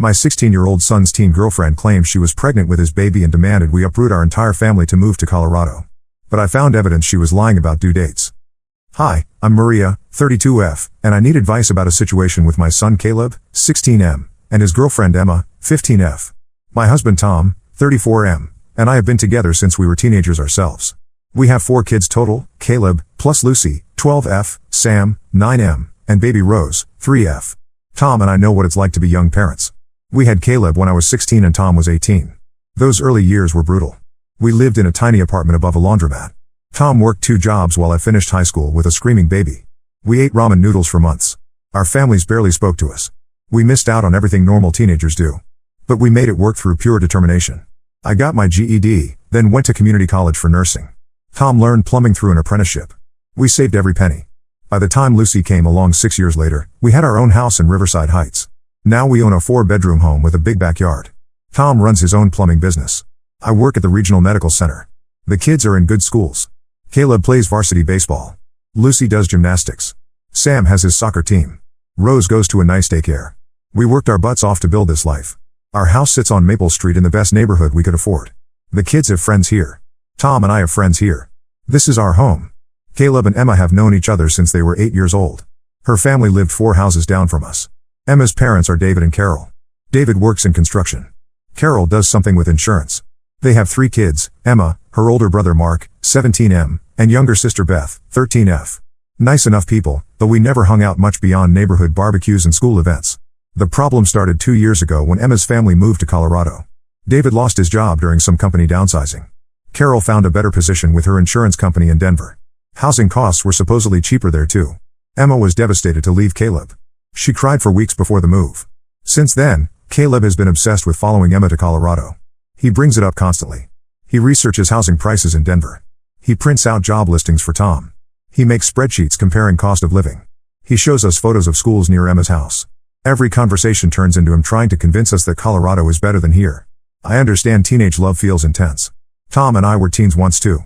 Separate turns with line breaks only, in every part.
My 16-year-old son's teen girlfriend claimed she was pregnant with his baby and demanded we uproot our entire family to move to Colorado. But I found evidence she was lying about due dates. Hi, I'm Maria, 32F, and I need advice about a situation with my son Caleb, 16M, and his girlfriend Emma, 15F. My husband Tom, 34M, and I have been together since we were teenagers ourselves. We have 4 kids total, Caleb, plus Lucy, 12F, Sam, 9M, and baby Rose, 3F. Tom and I know what it's like to be young parents. We had Caleb when I was 16 and Tom was 18. Those early years were brutal. We lived in a tiny apartment above a laundromat. Tom worked 2 jobs while I finished high school with a screaming baby. We ate ramen noodles for months. Our families barely spoke to us. We missed out on everything normal teenagers do. But we made it work through pure determination. I got my GED, then went to community college for nursing. Tom learned plumbing through an apprenticeship. We saved every penny. By the time Lucy came along 6 years later, we had our own house in Riverside Heights. Now we own a 4-bedroom home with a big backyard. Tom runs his own plumbing business. I work at the regional medical center. The kids are in good schools. Caleb plays varsity baseball. Lucy does gymnastics. Sam has his soccer team. Rose goes to a nice daycare. We worked our butts off to build this life. Our house sits on Maple Street in the best neighborhood we could afford. The kids have friends here. Tom and I have friends here. This is our home. Caleb and Emma have known each other since they were 8 years old. Her family lived 4 houses down from us. Emma's parents are David and Carol. David works in construction. Carol does something with insurance. They have 3 kids, Emma, her older brother Mark, 17M, and younger sister Beth, 13F. Nice enough people, though we never hung out much beyond neighborhood barbecues and school events. The problem started 2 years ago when Emma's family moved to Colorado. David lost his job during some company downsizing. Carol found a better position with her insurance company in Denver. Housing costs were supposedly cheaper there too. Emma was devastated to leave Caleb. She cried for weeks before the move. Since then, Caleb has been obsessed with following Emma to Colorado. He brings it up constantly. He researches housing prices in Denver. He prints out job listings for Tom. He makes spreadsheets comparing cost of living. He shows us photos of schools near Emma's house. Every conversation turns into him trying to convince us that Colorado is better than here. I understand teenage love feels intense. Tom and I were teens once too.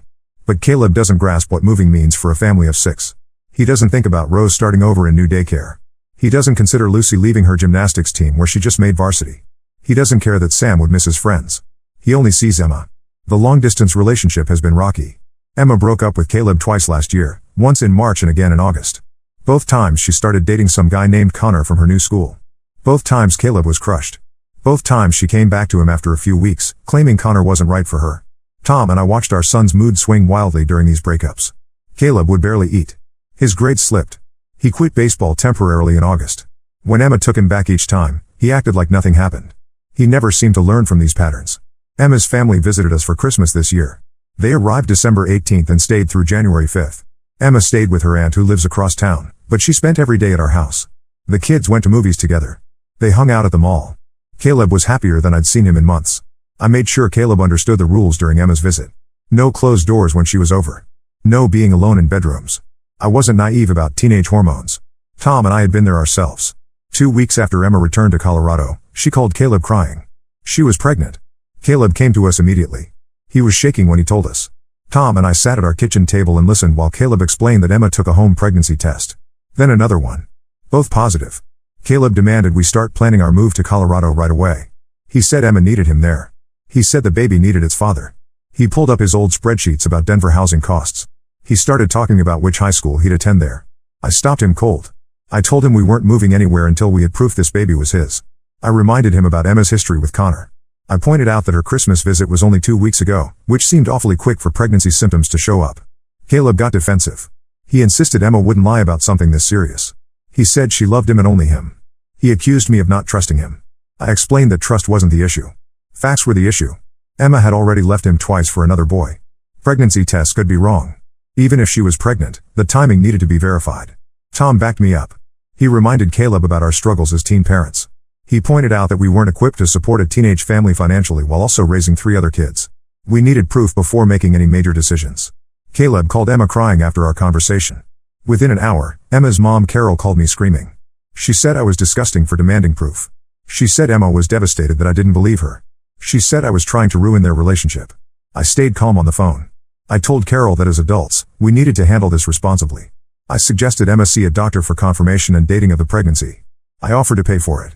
But Caleb doesn't grasp what moving means for a family of 6. He doesn't think about Rose starting over in new daycare. He doesn't consider Lucy leaving her gymnastics team where she just made varsity. He doesn't care that Sam would miss his friends. He only sees Emma. The long-distance relationship has been rocky. Emma broke up with Caleb twice last year, once in March and again in August. Both times she started dating some guy named Connor from her new school. Both times Caleb was crushed. Both times she came back to him after a few weeks, claiming Connor wasn't right for her. Tom and I watched our son's mood swing wildly during these breakups. Caleb would barely eat. His grades slipped. He quit baseball temporarily in August. When Emma took him back each time, he acted like nothing happened. He never seemed to learn from these patterns. Emma's family visited us for Christmas this year. They arrived December 18th and stayed through January 5th. Emma stayed with her aunt who lives across town, but she spent every day at our house. The kids went to movies together. They hung out at the mall. Caleb was happier than I'd seen him in months. I made sure Caleb understood the rules during Emma's visit. No closed doors when she was over. No being alone in bedrooms. I wasn't naive about teenage hormones. Tom and I had been there ourselves. 2 weeks after Emma returned to Colorado, she called Caleb crying. She was pregnant. Caleb came to us immediately. He was shaking when he told us. Tom and I sat at our kitchen table and listened while Caleb explained that Emma took a home pregnancy test. Then another one. Both positive. Caleb demanded we start planning our move to Colorado right away. He said Emma needed him there. He said the baby needed its father. He pulled up his old spreadsheets about Denver housing costs. He started talking about which high school he'd attend there. I stopped him cold. I told him we weren't moving anywhere until we had proof this baby was his. I reminded him about Emma's history with Connor. I pointed out that her Christmas visit was only 2 weeks ago, which seemed awfully quick for pregnancy symptoms to show up. Caleb got defensive. He insisted Emma wouldn't lie about something this serious. He said she loved him and only him. He accused me of not trusting him. I explained that trust wasn't the issue. Facts were the issue. Emma had already left him twice for another boy. Pregnancy tests could be wrong. Even if she was pregnant, the timing needed to be verified. Tom backed me up. He reminded Caleb about our struggles as teen parents. He pointed out that we weren't equipped to support a teenage family financially while also raising 3 other kids. We needed proof before making any major decisions. Caleb called Emma crying after our conversation. Within an hour, Emma's mom Carol called me screaming. She said I was disgusting for demanding proof. She said Emma was devastated that I didn't believe her. She said I was trying to ruin their relationship. I stayed calm on the phone. I told Carol that as adults, we needed to handle this responsibly. I suggested Emma see a doctor for confirmation and dating of the pregnancy. I offered to pay for it.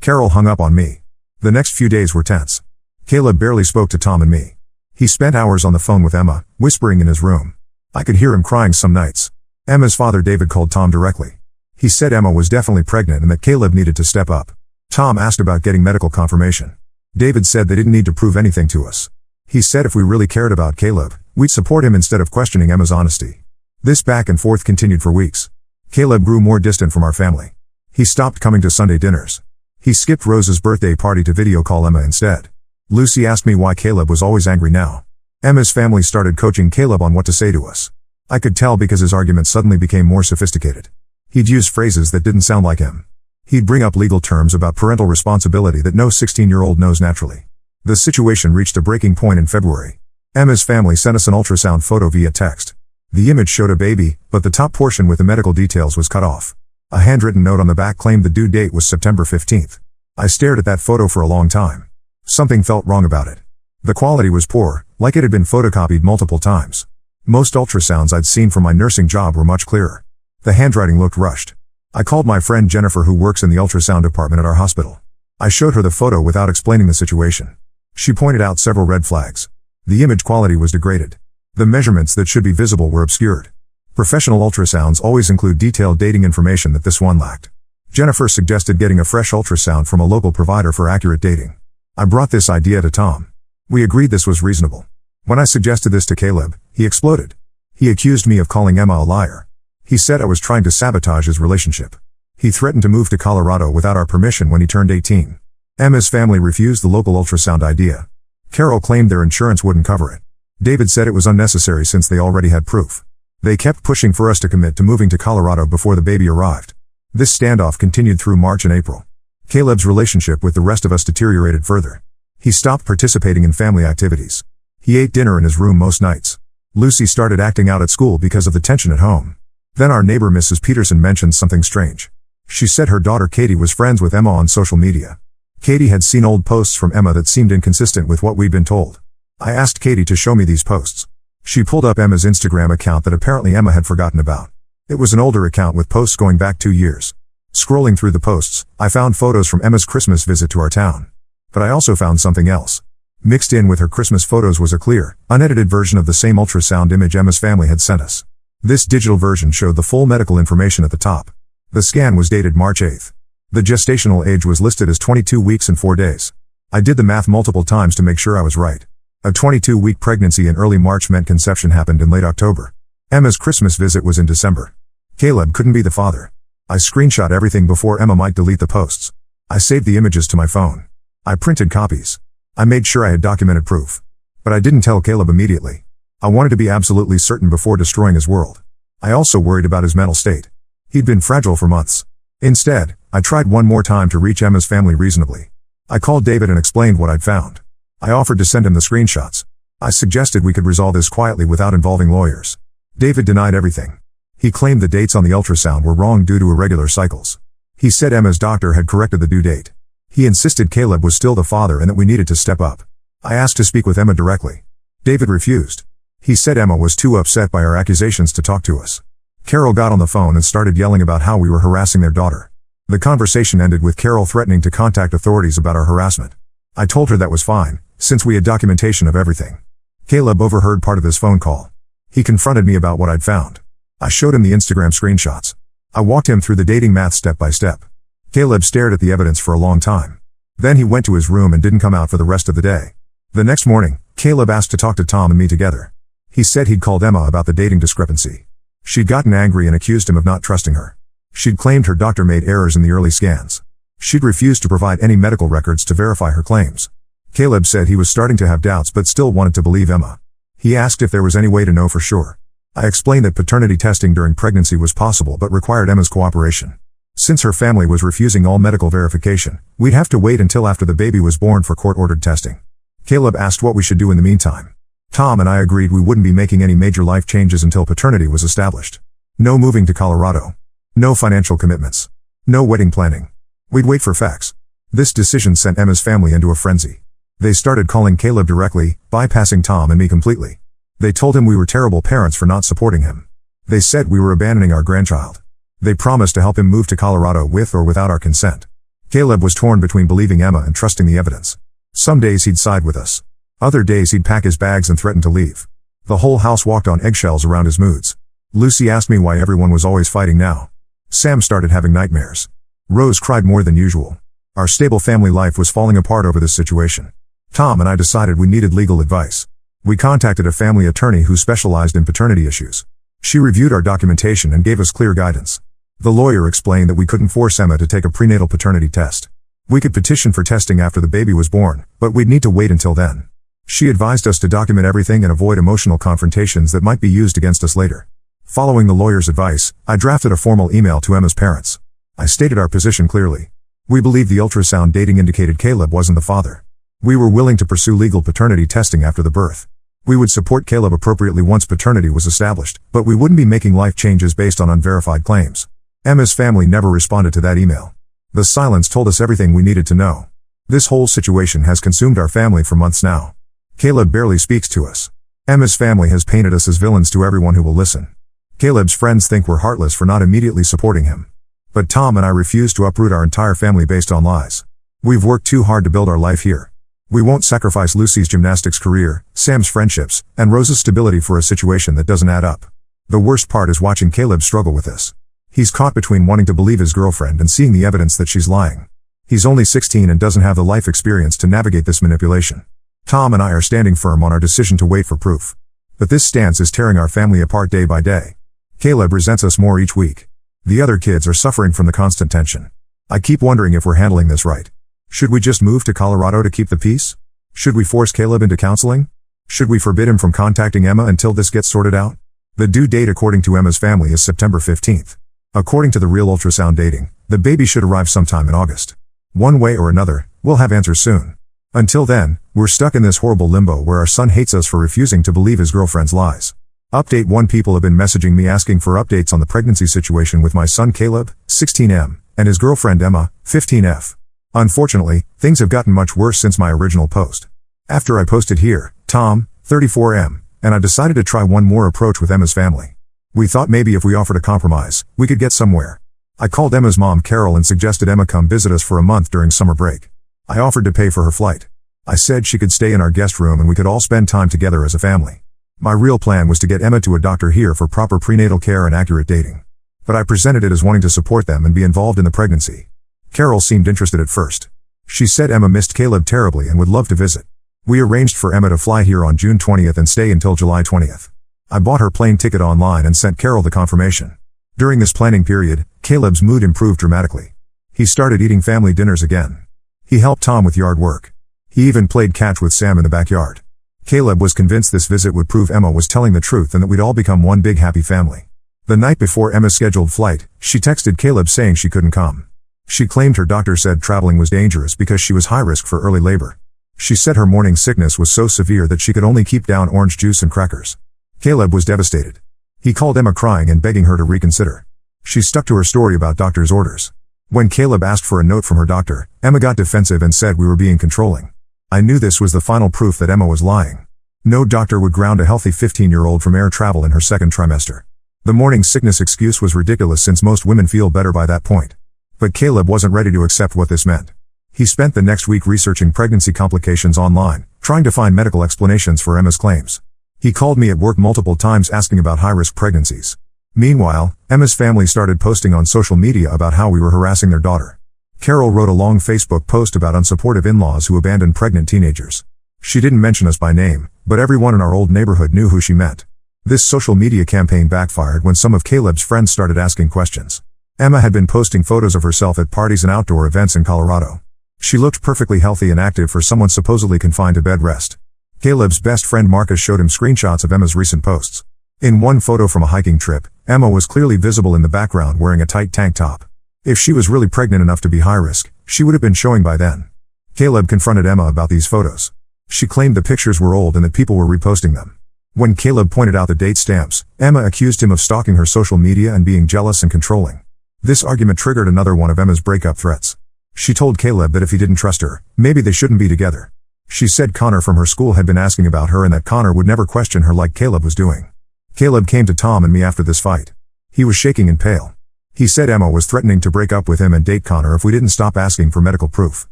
Carol hung up on me. The next few days were tense. Caleb barely spoke to Tom and me. He spent hours on the phone with Emma, whispering in his room. I could hear him crying some nights. Emma's father David called Tom directly. He said Emma was definitely pregnant and that Caleb needed to step up. Tom asked about getting medical confirmation. David said they didn't need to prove anything to us. He said if we really cared about Caleb, we'd support him instead of questioning Emma's honesty. This back and forth continued for weeks. Caleb grew more distant from our family. He stopped coming to Sunday dinners. He skipped Rose's birthday party to video call Emma instead. Lucy asked me why Caleb was always angry now. Emma's family started coaching Caleb on what to say to us. I could tell because his arguments suddenly became more sophisticated. He'd use phrases that didn't sound like him. He'd bring up legal terms about parental responsibility that no 16-year-old knows naturally. The situation reached a breaking point in February. Emma's family sent us an ultrasound photo via text. The image showed a baby, but the top portion with the medical details was cut off. A handwritten note on the back claimed the due date was September 15th. I stared at that photo for a long time. Something felt wrong about it. The quality was poor, like it had been photocopied multiple times. Most ultrasounds I'd seen from my nursing job were much clearer. The handwriting looked rushed. I called my friend Jennifer who works in the ultrasound department at our hospital. I showed her the photo without explaining the situation. She pointed out several red flags. The image quality was degraded. The measurements that should be visible were obscured. Professional ultrasounds always include detailed dating information that this one lacked. Jennifer suggested getting a fresh ultrasound from a local provider for accurate dating. I brought this idea to Tom. We agreed this was reasonable. When I suggested this to Caleb, he exploded. He accused me of calling Emma a liar. He said I was trying to sabotage his relationship. He threatened to move to Colorado without our permission when he turned 18. Emma's family refused the local ultrasound idea. Carol claimed their insurance wouldn't cover it. David said it was unnecessary since they already had proof. They kept pushing for us to commit to moving to Colorado before the baby arrived. This standoff continued through March and April. Caleb's relationship with the rest of us deteriorated further. He stopped participating in family activities. He ate dinner in his room most nights. Lucy started acting out at school because of the tension at home. Then our neighbor Mrs. Peterson mentioned something strange. She said her daughter Katie was friends with Emma on social media. Katie had seen old posts from Emma that seemed inconsistent with what we'd been told. I asked Katie to show me these posts. She pulled up Emma's Instagram account that apparently Emma had forgotten about. It was an older account with posts going back 2 years. Scrolling through the posts, I found photos from Emma's Christmas visit to our town. But I also found something else. Mixed in with her Christmas photos was a clear, unedited version of the same ultrasound image Emma's family had sent us. This digital version showed the full medical information at the top. The scan was dated March 8th. The gestational age was listed as 22 weeks and 4 days. I did the math multiple times to make sure I was right. A 22-week pregnancy in early March meant conception happened in late October. Emma's Christmas visit was in December. Caleb couldn't be the father. I screenshot everything before Emma might delete the posts. I saved the images to my phone. I printed copies. I made sure I had documented proof. But I didn't tell Caleb immediately. I wanted to be absolutely certain before destroying his world. I also worried about his mental state. He'd been fragile for months. Instead, I tried one more time to reach Emma's family reasonably. I called David and explained what I'd found. I offered to send him the screenshots. I suggested we could resolve this quietly without involving lawyers. David denied everything. He claimed the dates on the ultrasound were wrong due to irregular cycles. He said Emma's doctor had corrected the due date. He insisted Caleb was still the father and that we needed to step up. I asked to speak with Emma directly. David refused. He said Emma was too upset by our accusations to talk to us. Carol got on the phone and started yelling about how we were harassing their daughter. The conversation ended with Carol threatening to contact authorities about our harassment. I told her that was fine, since we had documentation of everything. Caleb overheard part of this phone call. He confronted me about what I'd found. I showed him the Instagram screenshots. I walked him through the dating math step by step. Caleb stared at the evidence for a long time. Then he went to his room and didn't come out for the rest of the day. The next morning, Caleb asked to talk to Tom and me together. He said he'd called Emma about the dating discrepancy. She'd gotten angry and accused him of not trusting her. She'd claimed her doctor made errors in the early scans. She'd refused to provide any medical records to verify her claims. Caleb said he was starting to have doubts but still wanted to believe Emma. He asked if there was any way to know for sure. I explained that paternity testing during pregnancy was possible but required Emma's cooperation. Since her family was refusing all medical verification, we'd have to wait until after the baby was born for court-ordered testing. Caleb asked what we should do in the meantime. Tom and I agreed we wouldn't be making any major life changes until paternity was established. No moving to Colorado. No financial commitments. No wedding planning. We'd wait for facts. This decision sent Emma's family into a frenzy. They started calling Caleb directly, bypassing Tom and me completely. They told him we were terrible parents for not supporting him. They said we were abandoning our grandchild. They promised to help him move to Colorado with or without our consent. Caleb was torn between believing Emma and trusting the evidence. Some days he'd side with us. Other days he'd pack his bags and threaten to leave. The whole house walked on eggshells around his moods. Lucy asked me why everyone was always fighting now. Sam started having nightmares. Rose cried more than usual. Our stable family life was falling apart over this situation. Tom and I decided we needed legal advice. We contacted a family attorney who specialized in paternity issues. She reviewed our documentation and gave us clear guidance. The lawyer explained that we couldn't force Emma to take a prenatal paternity test. We could petition for testing after the baby was born, but we'd need to wait until then. She advised us to document everything and avoid emotional confrontations that might be used against us later. Following the lawyer's advice, I drafted a formal email to Emma's parents. I stated our position clearly. We believed the ultrasound dating indicated Caleb wasn't the father. We were willing to pursue legal paternity testing after the birth. We would support Caleb appropriately once paternity was established, but we wouldn't be making life changes based on unverified claims. Emma's family never responded to that email. The silence told us everything we needed to know. This whole situation has consumed our family for months now. Caleb barely speaks to us. Emma's family has painted us as villains to everyone who will listen. Caleb's friends think we're heartless for not immediately supporting him. But Tom and I refuse to uproot our entire family based on lies. We've worked too hard to build our life here. We won't sacrifice Lucy's gymnastics career, Sam's friendships, and Rose's stability for a situation that doesn't add up. The worst part is watching Caleb struggle with this. He's caught between wanting to believe his girlfriend and seeing the evidence that she's lying. He's only 16 and doesn't have the life experience to navigate this manipulation. Tom and I are standing firm on our decision to wait for proof. But this stance is tearing our family apart day by day. Caleb resents us more each week. The other kids are suffering from the constant tension. I keep wondering if we're handling this right. Should we just move to Colorado to keep the peace? Should we force Caleb into counseling? Should we forbid him from contacting Emma until this gets sorted out? The due date according to Emma's family is September 15th. According to the real ultrasound dating, the baby should arrive sometime in August. One way or another, we'll have answers soon. Until then, we're stuck in this horrible limbo where our son hates us for refusing to believe his girlfriend's lies. Update 1. People have been messaging me asking for updates on the pregnancy situation with my son Caleb, 16M, and his girlfriend Emma, 15F. Unfortunately, things have gotten much worse since my original post. After I posted here, Tom, 34M, and I decided to try one more approach with Emma's family. We thought maybe if we offered a compromise, we could get somewhere. I called Emma's mom Carol and suggested Emma come visit us for a month during summer break. I offered to pay for her flight. I said she could stay in our guest room and we could all spend time together as a family. My real plan was to get Emma to a doctor here for proper prenatal care and accurate dating. But I presented it as wanting to support them and be involved in the pregnancy. Carol seemed interested at first. She said Emma missed Caleb terribly and would love to visit. We arranged for Emma to fly here on June 20th and stay until July 20th. I bought her plane ticket online and sent Carol the confirmation. During this planning period, Caleb's mood improved dramatically. He started eating family dinners again. He helped Tom with yard work. He even played catch with Sam in the backyard. Caleb was convinced this visit would prove Emma was telling the truth and that we'd all become one big happy family. The night before Emma's scheduled flight, she texted Caleb saying she couldn't come. She claimed her doctor said traveling was dangerous because she was high risk for early labor. She said her morning sickness was so severe that she could only keep down orange juice and crackers. Caleb was devastated. He called Emma crying and begging her to reconsider. She stuck to her story about doctor's orders. When Caleb asked for a note from her doctor, Emma got defensive and said we were being controlling. I knew this was the final proof that Emma was lying. No doctor would ground a healthy 15-year-old from air travel in her second trimester. The morning sickness excuse was ridiculous since most women feel better by that point. But Caleb wasn't ready to accept what this meant. He spent the next week researching pregnancy complications online, trying to find medical explanations for Emma's claims. He called me at work multiple times asking about high-risk pregnancies. Meanwhile, Emma's family started posting on social media about how we were harassing their daughter. Carol wrote a long Facebook post about unsupportive in-laws who abandon pregnant teenagers. She didn't mention us by name, but everyone in our old neighborhood knew who she meant. This social media campaign backfired when some of Caleb's friends started asking questions. Emma had been posting photos of herself at parties and outdoor events in Colorado. She looked perfectly healthy and active for someone supposedly confined to bed rest. Caleb's best friend Marcus showed him screenshots of Emma's recent posts. In one photo from a hiking trip, Emma was clearly visible in the background wearing a tight tank top. If she was really pregnant enough to be high risk, she would have been showing by then. Caleb confronted Emma about these photos. She claimed the pictures were old and that people were reposting them. When Caleb pointed out the date stamps, Emma accused him of stalking her social media and being jealous and controlling. This argument triggered another one of Emma's breakup threats. She told Caleb that if he didn't trust her, maybe they shouldn't be together. She said Connor from her school had been asking about her and that Connor would never question her like Caleb was doing. Caleb came to Tom and me after this fight. He was shaking and pale. He said Emma was threatening to break up with him and date Connor if we didn't stop asking for medical proof.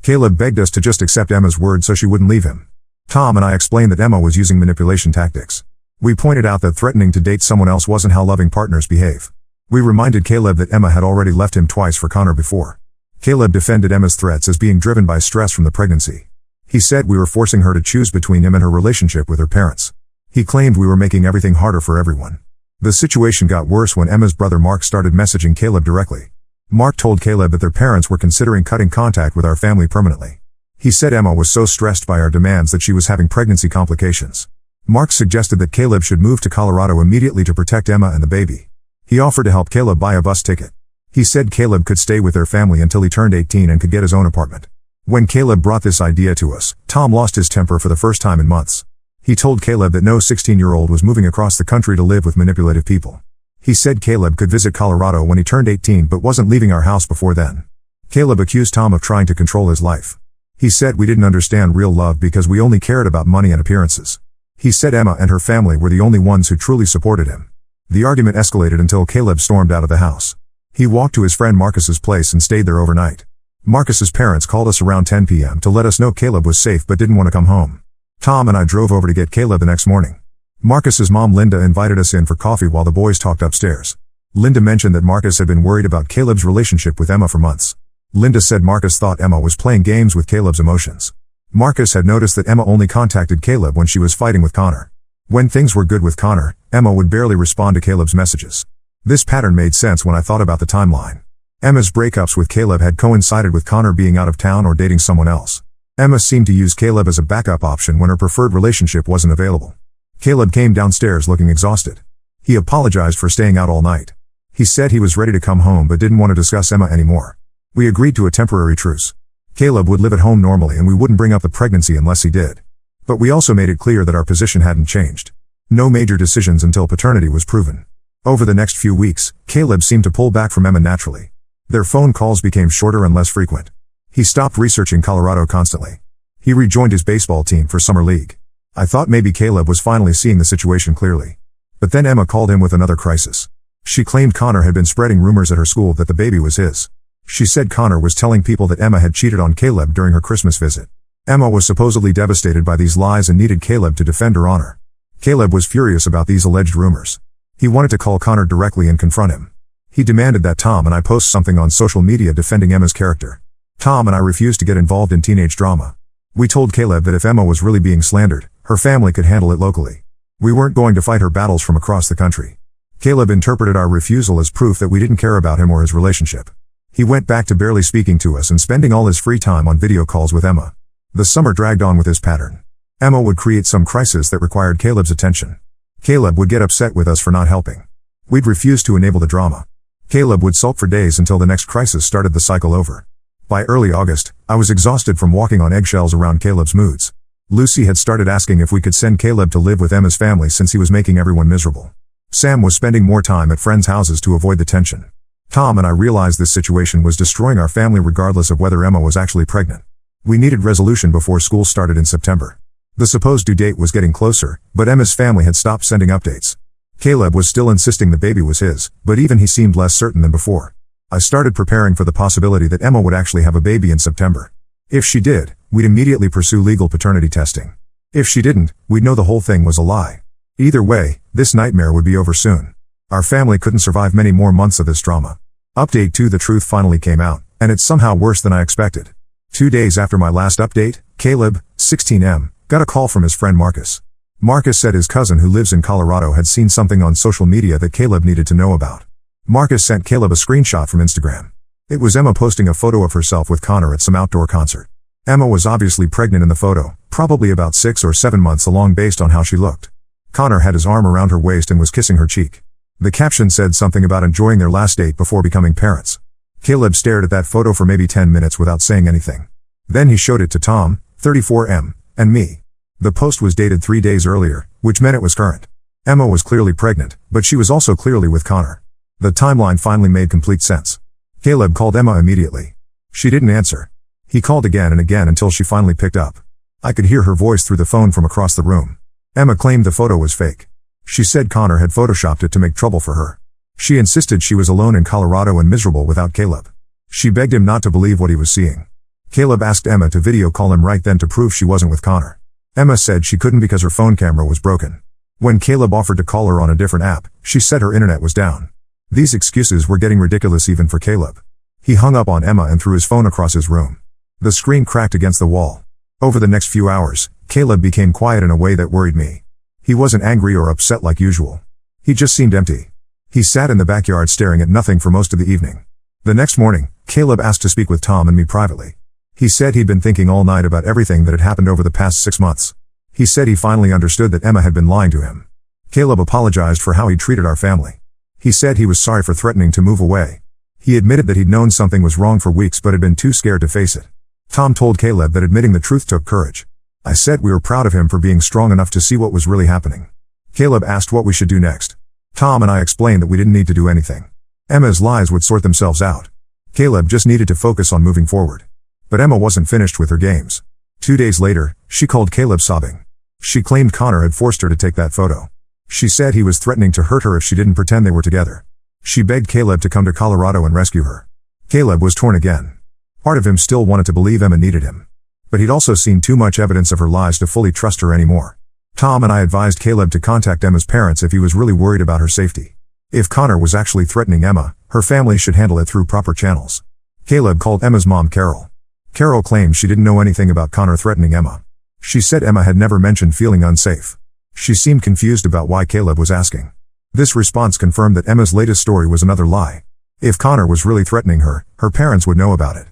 Caleb begged us to just accept Emma's word so she wouldn't leave him. Tom and I explained that Emma was using manipulation tactics. We pointed out that threatening to date someone else wasn't how loving partners behave. We reminded Caleb that Emma had already left him twice for Connor before. Caleb defended Emma's threats as being driven by stress from the pregnancy. He said we were forcing her to choose between him and her relationship with her parents. He claimed we were making everything harder for everyone. The situation got worse when Emma's brother Mark started messaging Caleb directly. Mark told Caleb that their parents were considering cutting contact with our family permanently. He said Emma was so stressed by our demands that she was having pregnancy complications. Mark suggested that Caleb should move to Colorado immediately to protect Emma and the baby. He offered to help Caleb buy a bus ticket. He said Caleb could stay with their family until he turned 18 and could get his own apartment. When Caleb brought this idea to us, Tom lost his temper for the first time in months. He told Caleb that no 16-year-old was moving across the country to live with manipulative people. He said Caleb could visit Colorado when he turned 18 but wasn't leaving our house before then. Caleb accused Tom of trying to control his life. He said we didn't understand real love because we only cared about money and appearances. He said Emma and her family were the only ones who truly supported him. The argument escalated until Caleb stormed out of the house. He walked to his friend Marcus's place and stayed there overnight. Marcus's parents called us around 10 p.m. to let us know Caleb was safe but didn't want to come home. Tom and I drove over to get Caleb the next morning. Marcus's mom Linda invited us in for coffee while the boys talked upstairs. Linda mentioned that Marcus had been worried about Caleb's relationship with Emma for months. Linda said Marcus thought Emma was playing games with Caleb's emotions. Marcus had noticed that Emma only contacted Caleb when she was fighting with Connor. When things were good with Connor, Emma would barely respond to Caleb's messages. This pattern made sense when I thought about the timeline. Emma's breakups with Caleb had coincided with Connor being out of town or dating someone else. Emma seemed to use Caleb as a backup option when her preferred relationship wasn't available. Caleb came downstairs looking exhausted. He apologized for staying out all night. He said he was ready to come home but didn't want to discuss Emma anymore. We agreed to a temporary truce. Caleb would live at home normally and we wouldn't bring up the pregnancy unless he did. But we also made it clear that our position hadn't changed. No major decisions until paternity was proven. Over the next few weeks, Caleb seemed to pull back from Emma naturally. Their phone calls became shorter and less frequent. He stopped researching Colorado constantly. He rejoined his baseball team for summer league. I thought maybe Caleb was finally seeing the situation clearly. But then Emma called him with another crisis. She claimed Connor had been spreading rumors at her school that the baby was his. She said Connor was telling people that Emma had cheated on Caleb during her Christmas visit. Emma was supposedly devastated by these lies and needed Caleb to defend her honor. Caleb was furious about these alleged rumors. He wanted to call Connor directly and confront him. He demanded that Tom and I post something on social media defending Emma's character. Tom and I refused to get involved in teenage drama. We told Caleb that if Emma was really being slandered, her family could handle it locally. We weren't going to fight her battles from across the country. Caleb interpreted our refusal as proof that we didn't care about him or his relationship. He went back to barely speaking to us and spending all his free time on video calls with Emma. The summer dragged on with his pattern. Emma would create some crisis that required Caleb's attention. Caleb would get upset with us for not helping. We'd refuse to enable the drama. Caleb would sulk for days until the next crisis started the cycle over. By early August, I was exhausted from walking on eggshells around Caleb's moods. Lucy had started asking if we could send Caleb to live with Emma's family since he was making everyone miserable. Sam was spending more time at friends' houses to avoid the tension. Tom and I realized this situation was destroying our family regardless of whether Emma was actually pregnant. We needed resolution before school started in September. The supposed due date was getting closer, but Emma's family had stopped sending updates. Caleb was still insisting the baby was his, but even he seemed less certain than before. I started preparing for the possibility that Emma would actually have a baby in September. If she did, we'd immediately pursue legal paternity testing. If she didn't, we'd know the whole thing was a lie. Either way, this nightmare would be over soon. Our family couldn't survive many more months of this drama. Update 2: The truth finally came out, and it's somehow worse than I expected. 2 days after my last update, Caleb, 16M, got a call from his friend Marcus. Marcus said his cousin who lives in Colorado had seen something on social media that Caleb needed to know about. Marcus sent Caleb a screenshot from Instagram. It was Emma posting a photo of herself with Connor at some outdoor concert. Emma was obviously pregnant in the photo, probably about 6 or 7 months along based on how she looked. Connor had his arm around her waist and was kissing her cheek. The caption said something about enjoying their last date before becoming parents. Caleb stared at that photo for maybe 10 minutes without saying anything. Then he showed it to Tom, 34M, and me. The post was dated 3 days earlier, which meant it was current. Emma was clearly pregnant, but she was also clearly with Connor. The timeline finally made complete sense. Caleb called Emma immediately. She didn't answer. He called again and again until she finally picked up. I could hear her voice through the phone from across the room. Emma claimed the photo was fake. She said Connor had photoshopped it to make trouble for her. She insisted she was alone in Colorado and miserable without Caleb. She begged him not to believe what he was seeing. Caleb asked Emma to video call him right then to prove she wasn't with Connor. Emma said she couldn't because her phone camera was broken. When Caleb offered to call her on a different app, she said her internet was down. These excuses were getting ridiculous even for Caleb. He hung up on Emma and threw his phone across his room. The screen cracked against the wall. Over the next few hours, Caleb became quiet in a way that worried me. He wasn't angry or upset like usual. He just seemed empty. He sat in the backyard staring at nothing for most of the evening. The next morning, Caleb asked to speak with Tom and me privately. He said he'd been thinking all night about everything that had happened over the past 6 months. He said he finally understood that Emma had been lying to him. Caleb apologized for how he treated our family. He said he was sorry for threatening to move away. He admitted that he'd known something was wrong for weeks but had been too scared to face it. Tom told Caleb that admitting the truth took courage. I said we were proud of him for being strong enough to see what was really happening. Caleb asked what we should do next. Tom and I explained that we didn't need to do anything. Emma's lies would sort themselves out. Caleb just needed to focus on moving forward. But Emma wasn't finished with her games. 2 days later, she called Caleb sobbing. She claimed Connor had forced her to take that photo. She said he was threatening to hurt her if she didn't pretend they were together. She begged Caleb to come to Colorado and rescue her. Caleb was torn again. Part of him still wanted to believe Emma needed him. But he'd also seen too much evidence of her lies to fully trust her anymore. Tom and I advised Caleb to contact Emma's parents if he was really worried about her safety. If Connor was actually threatening Emma, her family should handle it through proper channels. Caleb called Emma's mom Carol. Carol claimed she didn't know anything about Connor threatening Emma. She said Emma had never mentioned feeling unsafe. She seemed confused about why Caleb was asking. This response confirmed that Emma's latest story was another lie. If Connor was really threatening her, her parents would know about it.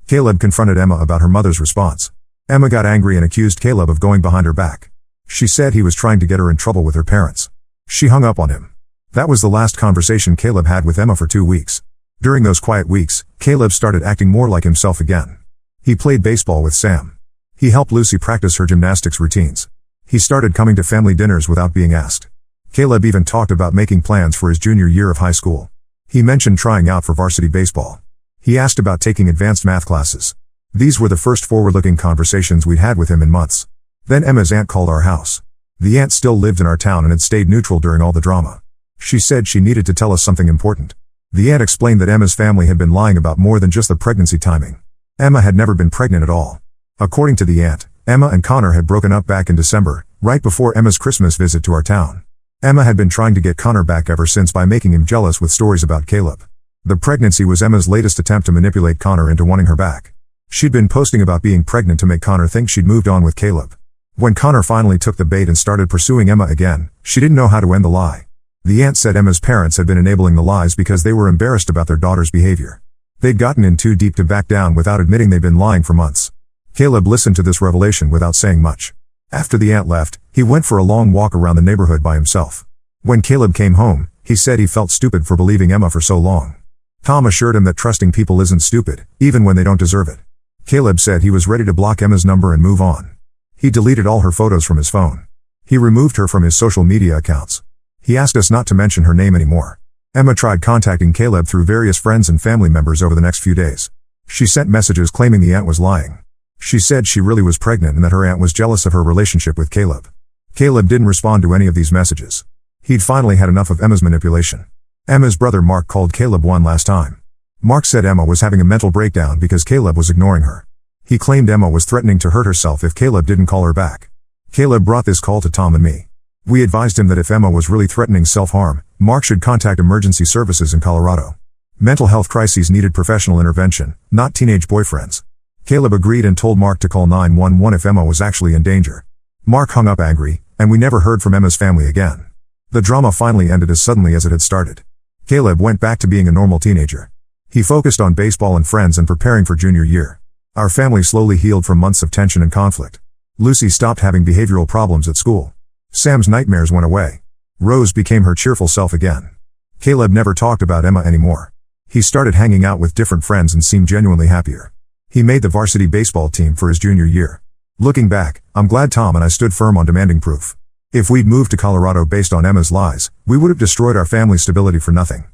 Caleb confronted Emma about her mother's response. Emma got angry and accused Caleb of going behind her back. She said he was trying to get her in trouble with her parents. She hung up on him. That was the last conversation Caleb had with Emma for 2 weeks. During those quiet weeks, Caleb started acting more like himself again. He played baseball with Sam. He helped Lucy practice her gymnastics routines. He started coming to family dinners without being asked. Caleb even talked about making plans for his junior year of high school. He mentioned trying out for varsity baseball. He asked about taking advanced math classes. These were the first forward-looking conversations we'd had with him in months. Then Emma's aunt called our house. The aunt still lived in our town and had stayed neutral during all the drama. She said she needed to tell us something important. The aunt explained that Emma's family had been lying about more than just the pregnancy timing. Emma had never been pregnant at all. According to the aunt, Emma and Connor had broken up back in December, right before Emma's Christmas visit to our town. Emma had been trying to get Connor back ever since by making him jealous with stories about Caleb. The pregnancy was Emma's latest attempt to manipulate Connor into wanting her back. She'd been posting about being pregnant to make Connor think she'd moved on with Caleb. When Connor finally took the bait and started pursuing Emma again, she didn't know how to end the lie. The aunt said Emma's parents had been enabling the lies because they were embarrassed about their daughter's behavior. They'd gotten in too deep to back down without admitting they'd been lying for months. Caleb listened to this revelation without saying much. After the aunt left, he went for a long walk around the neighborhood by himself. When Caleb came home, he said he felt stupid for believing Emma for so long. Tom assured him that trusting people isn't stupid, even when they don't deserve it. Caleb said he was ready to block Emma's number and move on. He deleted all her photos from his phone. He removed her from his social media accounts. He asked us not to mention her name anymore. Emma tried contacting Caleb through various friends and family members over the next few days. She sent messages claiming the aunt was lying. She said she really was pregnant and that her aunt was jealous of her relationship with Caleb. Caleb didn't respond to any of these messages. He'd finally had enough of Emma's manipulation. Emma's brother Mark called Caleb one last time. Mark said Emma was having a mental breakdown because Caleb was ignoring her. He claimed Emma was threatening to hurt herself if Caleb didn't call her back. Caleb brought this call to Tom and me. We advised him that if Emma was really threatening self-harm, Mark should contact emergency services in Colorado. Mental health crises needed professional intervention, not teenage boyfriends. Caleb agreed and told Mark to call 911 if Emma was actually in danger. Mark hung up angry, and we never heard from Emma's family again. The drama finally ended as suddenly as it had started. Caleb went back to being a normal teenager. He focused on baseball and friends and preparing for junior year. Our family slowly healed from months of tension and conflict. Lucy stopped having behavioral problems at school. Sam's nightmares went away. Rose became her cheerful self again. Caleb never talked about Emma anymore. He started hanging out with different friends and seemed genuinely happier. He made the varsity baseball team for his junior year. Looking back, I'm glad Tom and I stood firm on demanding proof. If we'd moved to Colorado based on Emma's lies, we would have destroyed our family's stability for nothing.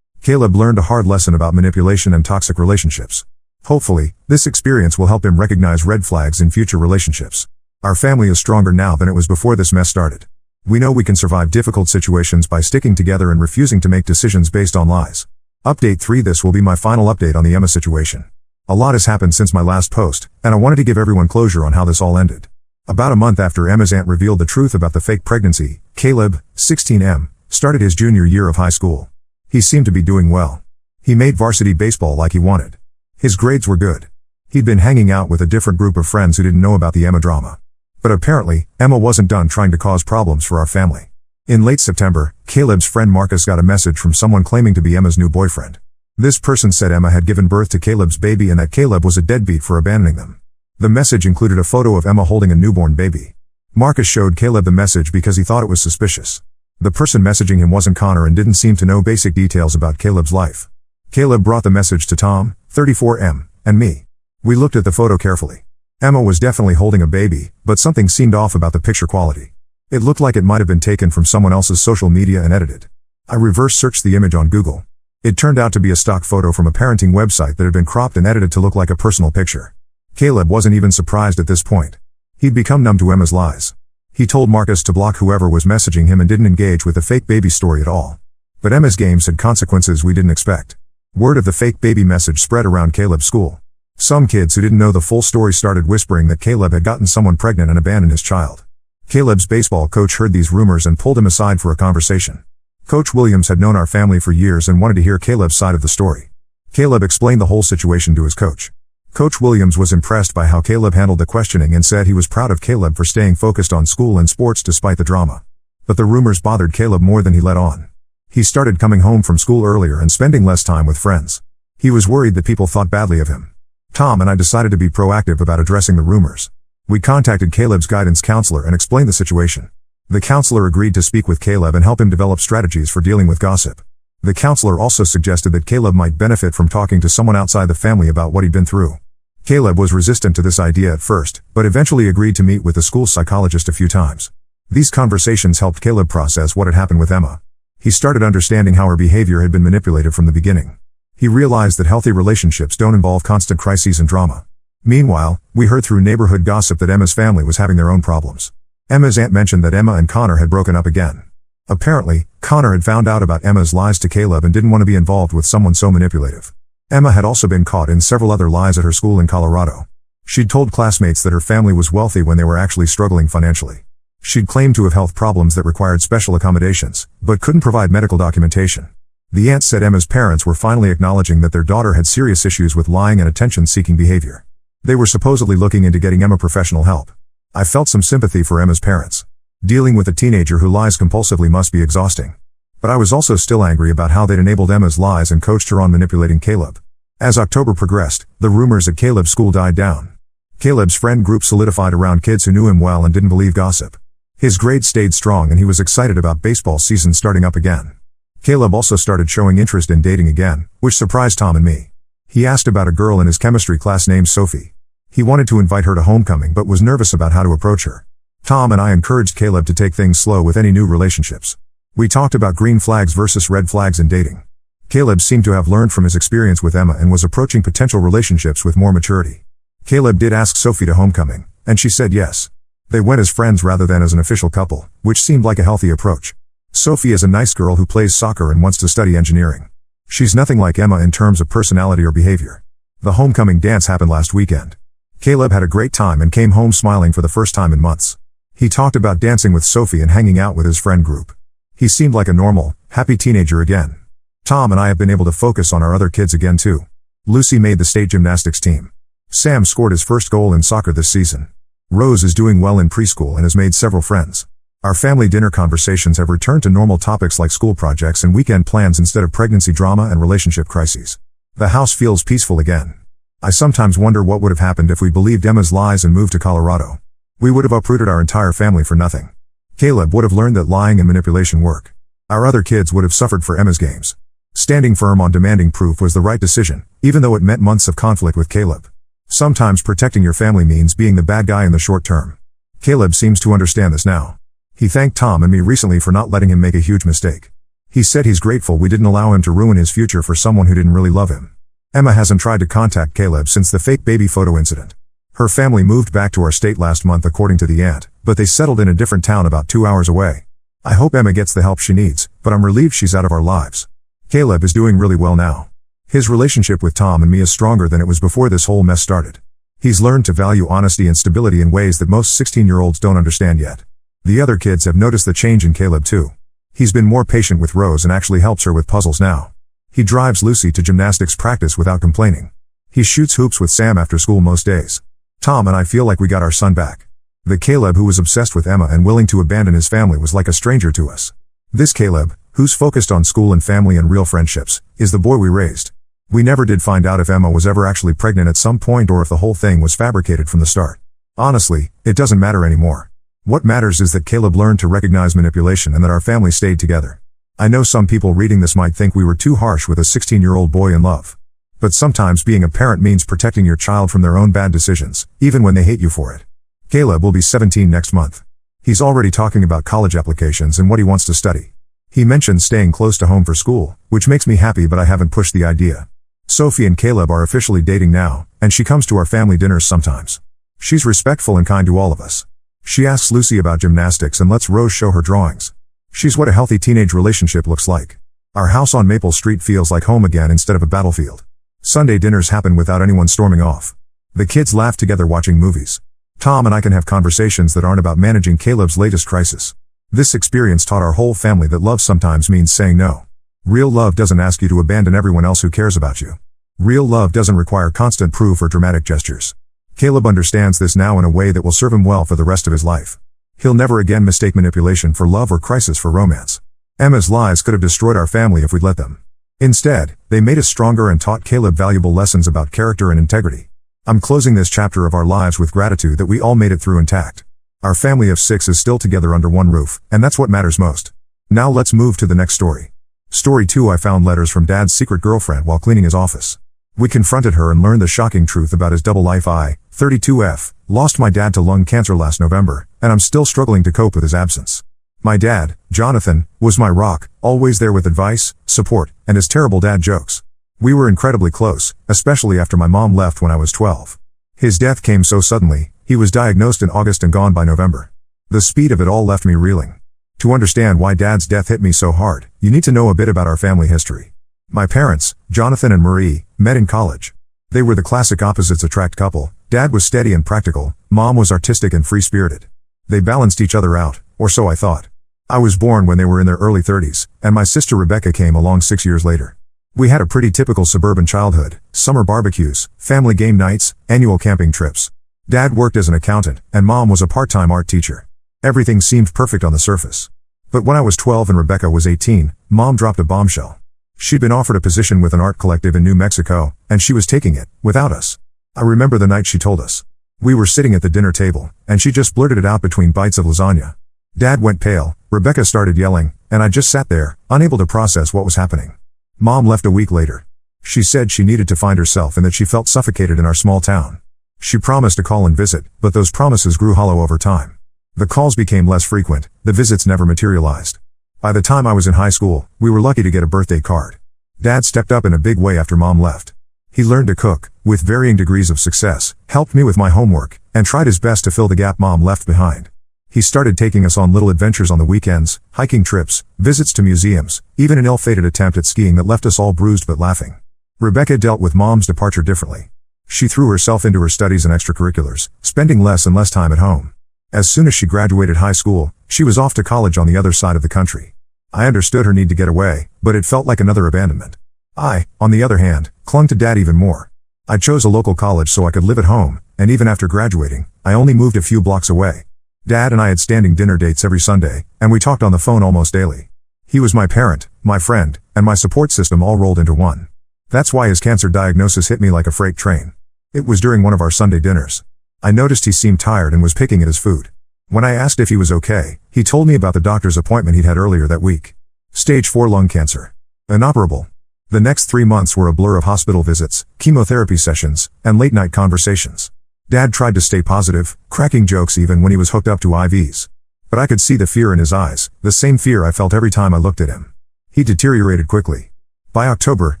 Caleb learned a hard lesson about manipulation and toxic relationships. Hopefully, this experience will help him recognize red flags in future relationships. Our family is stronger now than it was before this mess started. We know we can survive difficult situations by sticking together and refusing to make decisions based on lies. Update 3. This will be my final update on the Emma situation. A lot has happened since my last post, and I wanted to give everyone closure on how this all ended. About a month after Emma's aunt revealed the truth about the fake pregnancy, Caleb, 16M, started his junior year of high school. He seemed to be doing well. He made varsity baseball like he wanted. His grades were good. He'd been hanging out with a different group of friends who didn't know about the Emma drama. But apparently, Emma wasn't done trying to cause problems for our family. In late September, Caleb's friend Marcus got a message from someone claiming to be Emma's new boyfriend. This person said Emma had given birth to Caleb's baby and that Caleb was a deadbeat for abandoning them. The message included a photo of Emma holding a newborn baby. Marcus showed Caleb the message because he thought it was suspicious. The person messaging him wasn't Connor and didn't seem to know basic details about Caleb's life. Caleb brought the message to Tom, 34M, and me. We looked at the photo carefully. Emma was definitely holding a baby, but something seemed off about the picture quality. It looked like it might have been taken from someone else's social media and edited. I reverse searched the image on Google. It turned out to be a stock photo from a parenting website that had been cropped and edited to look like a personal picture. Caleb wasn't even surprised at this point. He'd become numb to Emma's lies. He told Marcus to block whoever was messaging him and didn't engage with the fake baby story at all. But Emma's games had consequences we didn't expect. Word of the fake baby message spread around Caleb's school. Some kids who didn't know the full story started whispering that Caleb had gotten someone pregnant and abandoned his child. Caleb's baseball coach heard these rumors and pulled him aside for a conversation. Coach Williams had known our family for years and wanted to hear Caleb's side of the story. Caleb explained the whole situation to his coach. Coach Williams was impressed by how Caleb handled the questioning and said he was proud of Caleb for staying focused on school and sports despite the drama. But the rumors bothered Caleb more than he let on. He started coming home from school earlier and spending less time with friends. He was worried that people thought badly of him. Tom and I decided to be proactive about addressing the rumors. We contacted Caleb's guidance counselor and explained the situation. The counselor agreed to speak with Caleb and help him develop strategies for dealing with gossip. The counselor also suggested that Caleb might benefit from talking to someone outside the family about what he'd been through. Caleb was resistant to this idea at first, but eventually agreed to meet with the school psychologist a few times. These conversations helped Caleb process what had happened with Emma. He started understanding how her behavior had been manipulated from the beginning. He realized that healthy relationships don't involve constant crises and drama. Meanwhile, we heard through neighborhood gossip that Emma's family was having their own problems. Emma's aunt mentioned that Emma and Connor had broken up again. Apparently, Connor had found out about Emma's lies to Caleb and didn't want to be involved with someone so manipulative. Emma had also been caught in several other lies at her school in Colorado. She'd told classmates that her family was wealthy when they were actually struggling financially. She'd claimed to have health problems that required special accommodations, but couldn't provide medical documentation. The aunt said Emma's parents were finally acknowledging that their daughter had serious issues with lying and attention-seeking behavior. They were supposedly looking into getting Emma professional help. I felt some sympathy for Emma's parents. Dealing with a teenager who lies compulsively must be exhausting. But I was also still angry about how they'd enabled Emma's lies and coached her on manipulating Caleb. As October progressed, the rumors at Caleb's school died down. Caleb's friend group solidified around kids who knew him well and didn't believe gossip. His grades stayed strong and he was excited about baseball season starting up again. Caleb also started showing interest in dating again, which surprised Tom and me. He asked about a girl in his chemistry class named Sophie. He wanted to invite her to homecoming but was nervous about how to approach her. Tom and I encouraged Caleb to take things slow with any new relationships. We talked about green flags versus red flags in dating. Caleb seemed to have learned from his experience with Emma and was approaching potential relationships with more maturity. Caleb did ask Sophie to homecoming, and she said yes. They went as friends rather than as an official couple, which seemed like a healthy approach. Sophie is a nice girl who plays soccer and wants to study engineering. She's nothing like Emma in terms of personality or behavior. The homecoming dance happened last weekend. Caleb had a great time and came home smiling for the first time in months. He talked about dancing with Sophie and hanging out with his friend group. He seemed like a normal, happy teenager again. Tom and I have been able to focus on our other kids again too. Lucy made the state gymnastics team. Sam scored his first goal in soccer this season. Rose is doing well in preschool and has made several friends. Our family dinner conversations have returned to normal topics like school projects and weekend plans instead of pregnancy drama and relationship crises. The house feels peaceful again. I sometimes wonder what would have happened if we believed Emma's lies and moved to Colorado. We would have uprooted our entire family for nothing. Caleb would have learned that lying and manipulation work. Our other kids would have suffered for Emma's games. Standing firm on demanding proof was the right decision, even though it meant months of conflict with Caleb. Sometimes protecting your family means being the bad guy in the short term. Caleb seems to understand this now. He thanked Tom and me recently for not letting him make a huge mistake. He said he's grateful we didn't allow him to ruin his future for someone who didn't really love him. Emma hasn't tried to contact Caleb since the fake baby photo incident. Her family moved back to our state last month according to the aunt, but they settled in a different town about 2 hours away. I hope Emma gets the help she needs, but I'm relieved she's out of our lives. Caleb is doing really well now. His relationship with Tom and me is stronger than it was before this whole mess started. He's learned to value honesty and stability in ways that most 16-year-olds don't understand yet. The other kids have noticed the change in Caleb too. He's been more patient with Rose and actually helps her with puzzles now. He drives Lucy to gymnastics practice without complaining. He shoots hoops with Sam after school most days. Tom and I feel like we got our son back. The Caleb who was obsessed with Emma and willing to abandon his family was like a stranger to us. This Caleb, who's focused on school and family and real friendships, is the boy we raised. We never did find out if Emma was ever actually pregnant at some point or if the whole thing was fabricated from the start. Honestly, it doesn't matter anymore. What matters is that Caleb learned to recognize manipulation and that our family stayed together. I know some people reading this might think we were too harsh with a 16-year-old boy in love. But sometimes being a parent means protecting your child from their own bad decisions, even when they hate you for it. Caleb will be 17 next month. He's already talking about college applications and what he wants to study. He mentioned staying close to home for school, which makes me happy, but I haven't pushed the idea. Sophie and Caleb are officially dating now, and she comes to our family dinners sometimes. She's respectful and kind to all of us. She asks Lucy about gymnastics and lets Rose show her drawings. She's what a healthy teenage relationship looks like. Our house on Maple Street feels like home again instead of a battlefield. Sunday dinners happen without anyone storming off. The kids laugh together watching movies. Tom and I can have conversations that aren't about managing Caleb's latest crisis. This experience taught our whole family that love sometimes means saying no. Real love doesn't ask you to abandon everyone else who cares about you. Real love doesn't require constant proof or dramatic gestures. Caleb understands this now in a way that will serve him well for the rest of his life. He'll never again mistake manipulation for love or crisis for romance. Emma's lies could have destroyed our family if we'd let them. Instead, they made us stronger and taught Caleb valuable lessons about character and integrity. I'm closing this chapter of our lives with gratitude that we all made it through intact. Our family of 6 is still together under one roof, and that's what matters most. Now let's move to the next story. Story 2. I found letters from Dad's secret girlfriend while cleaning his office. We confronted her and learned the shocking truth about his double life. I, 32F, lost my dad to lung cancer last November, and I'm still struggling to cope with his absence. My dad, Jonathan, was my rock, always there with advice, support, and his terrible dad jokes. We were incredibly close, especially after my mom left when I was 12. His death came so suddenly. He was diagnosed in August and gone by November. The speed of it all left me reeling. To understand why Dad's death hit me so hard, you need to know a bit about our family history. My parents, Jonathan and Marie, met in college. They were the classic opposites attract couple. Dad was steady and practical, Mom was artistic and free-spirited. They balanced each other out, or so I thought. I was born when they were in their early 30s, and my sister Rebecca came along 6 years later. We had a pretty typical suburban childhood: summer barbecues, family game nights, annual camping trips. Dad worked as an accountant, and Mom was a part-time art teacher. Everything seemed perfect on the surface. But when I was 12 and Rebecca was 18, Mom dropped a bombshell. She'd been offered a position with an art collective in New Mexico, and she was taking it, without us. I remember the night she told us. We were sitting at the dinner table, and she just blurted it out between bites of lasagna. Dad went pale, Rebecca started yelling, and I just sat there, unable to process what was happening. Mom left a week later. She said she needed to find herself and that she felt suffocated in our small town. She promised to call and visit, but those promises grew hollow over time. The calls became less frequent, the visits never materialized. By the time I was in high school, we were lucky to get a birthday card. Dad stepped up in a big way after Mom left. He learned to cook, with varying degrees of success, helped me with my homework, and tried his best to fill the gap Mom left behind. He started taking us on little adventures on the weekends, hiking trips, visits to museums, even an ill-fated attempt at skiing that left us all bruised but laughing. Rebecca dealt with Mom's departure differently. She threw herself into her studies and extracurriculars, spending less and less time at home. As soon as she graduated high school, she was off to college on the other side of the country. I understood her need to get away, but it felt like another abandonment. I, on the other hand, clung to Dad even more. I chose a local college so I could live at home, and even after graduating, I only moved a few blocks away. Dad and I had standing dinner dates every Sunday, and we talked on the phone almost daily. He was my parent, my friend, and my support system all rolled into one. That's why his cancer diagnosis hit me like a freight train. It was during one of our Sunday dinners. I noticed he seemed tired and was picking at his food. When I asked if he was okay, he told me about the doctor's appointment he'd had earlier that week. Stage 4 lung cancer. Inoperable. The next 3 months were a blur of hospital visits, chemotherapy sessions, and late-night conversations. Dad tried to stay positive, cracking jokes even when he was hooked up to IVs. But I could see the fear in his eyes, the same fear I felt every time I looked at him. He deteriorated quickly. By October,